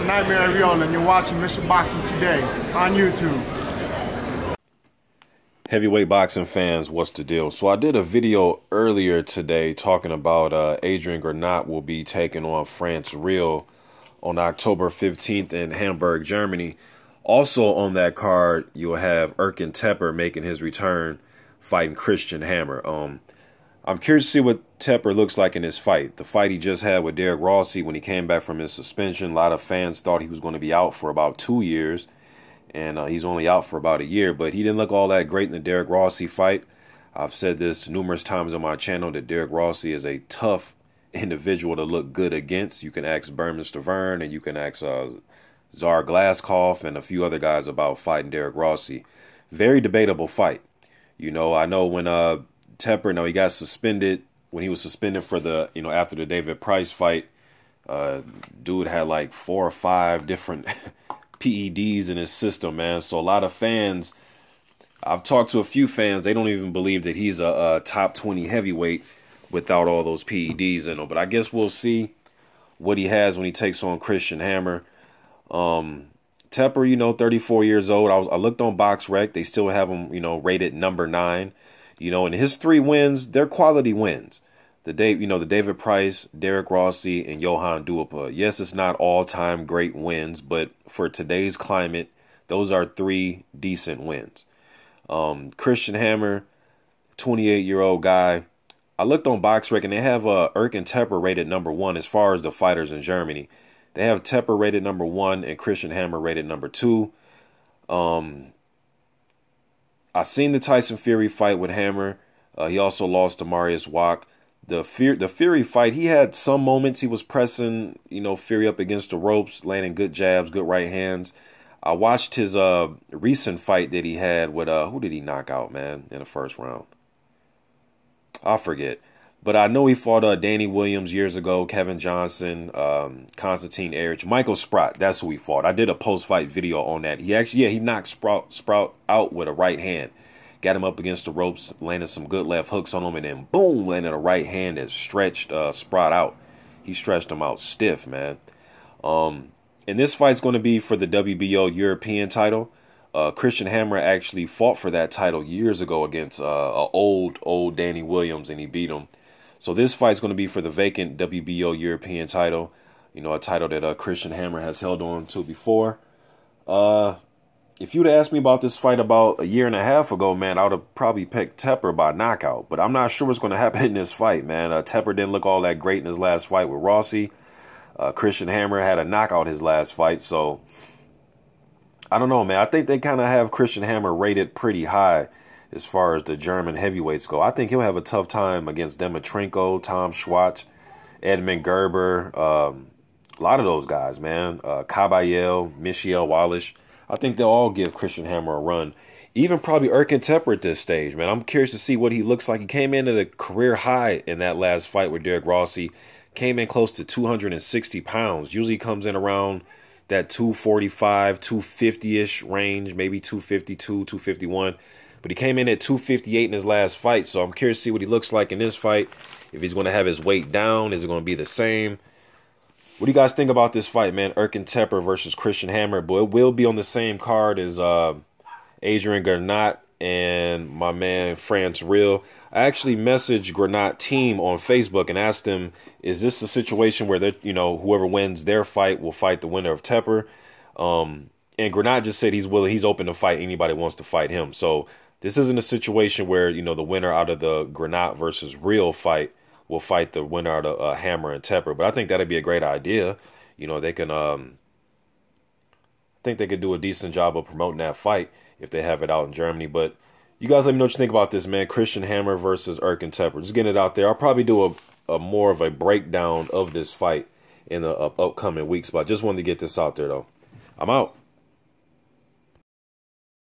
Nightmare Rill, and you're watching Mission Boxing Today on YouTube. Heavyweight boxing fans, what's the deal? So I did a video earlier today talking about Adrian Granat will be taking on Franz Rill on October 15th in Hamburg, Germany. Also on that card, you'll have Erkan Teper making his return, fighting Christian Hammer. I'm curious to see what Teper looks like in his fight. The fight he just had with Derek Rossi when he came back from his suspension, a lot of fans thought he was going to be out for about 2 years. And he's only out for about a year, but he didn't look all that great in the Derek Rossi fight. I've said this numerous times on my channel that Derek Rossi is a tough individual to look good against. You can ask Berman Stavern and you can ask Tsar Glaskov and a few other guys about fighting Derek Rossi. Very debatable fight. You know, I know when Teper, he got suspended, when he was suspended for the, after the David Price fight, dude had like 4 or 5 different PEDs in his system, man. So a lot of fans, I've talked to a few fans, they don't even believe that he's a top 20 heavyweight without all those PEDs in him. But I guess we'll see what he has when he takes on Christian Hammer. Teper, 34 years old. I looked on BoxRec. They still have him, rated number 9. And his 3 wins, they're quality wins. The David Price, Derek Rossi, and Johan Duhaupas. Yes, it's not all-time great wins, but for today's climate, those are 3 decent wins. Christian Hammer, 28-year-old guy. I looked on BoxRec, and they have Erkan Teper rated number 1 as far as the fighters in Germany. They have Teper rated number 1 and Christian Hammer rated number 2. I seen the Tyson-Fury fight with Hammer. He also lost to Hamburg Oct. The Fury fight, he had some moments he was pressing, Fury up against the ropes, landing good jabs, good right hands. I watched his recent fight that he had with, who did he knock out, man, in the first round? I forget. But I know he fought Danny Williams years ago, Kevin Johnson, Constantine Erich, Michael Sprott. That's who he fought. I did a post-fight video on that. He knocked Sprout out with a right hand. Got him up against the ropes, landed some good left hooks on him, and then boom, landed a right hand that stretched Sprott out. He stretched him out stiff, man. And this fight's going to be for the WBO European title. Christian Hammer actually fought for that title years ago against old Danny Williams, and he beat him. So this fight's going to be for the vacant WBO European title. A title that Christian Hammer has held on to before. If you'd asked me about this fight about a year and a half ago, man, I would have probably picked Teper by knockout. But I'm not sure what's going to happen in this fight, man. Teper didn't look all that great in his last fight with Rossi. Christian Hammer had a knockout his last fight. So, I don't know, man. I think they kind of have Christian Hammer rated pretty high as far as the German heavyweights go. I think he'll have a tough time against Demetrenko, Tom Schwartz, Edmund Gerber. A lot of those guys, man. Caballel, Michel Wallace. I think they'll all give Christian Hammer a run. Even probably Erkan Teper at this stage, man. I'm curious to see what he looks like. He came in at a career high in that last fight with Derek Rossi. Came in close to 260 pounds. Usually comes in around that 245, 250-ish range, maybe 252, 251. But he came in at 258 in his last fight. So I'm curious to see what he looks like in this fight. If he's going to have his weight down, is it going to be the same? What do you guys think about this fight, man? Erkan Teper versus Christian Hammer. But it will be on the same card as Adrian Granat and my man Franz Rill. I actually messaged Granat team on Facebook and asked them, is this a situation where they, whoever wins their fight will fight the winner of Teper? And Granat just said he's open to fight anybody who wants to fight him. So this isn't a situation where, the winner out of the Granat versus Rill fight will fight the winner out of Hammer and Teper. But I think that'd be a great idea. They can, I think they could do a decent job of promoting that fight if they have it out in Germany. But you guys let me know what you think about this, man. Christian Hammer versus Erkan Teper. Just getting it out there. I'll probably do a more of a breakdown of this fight in the upcoming weeks. But I just wanted to get this out there, though. I'm out.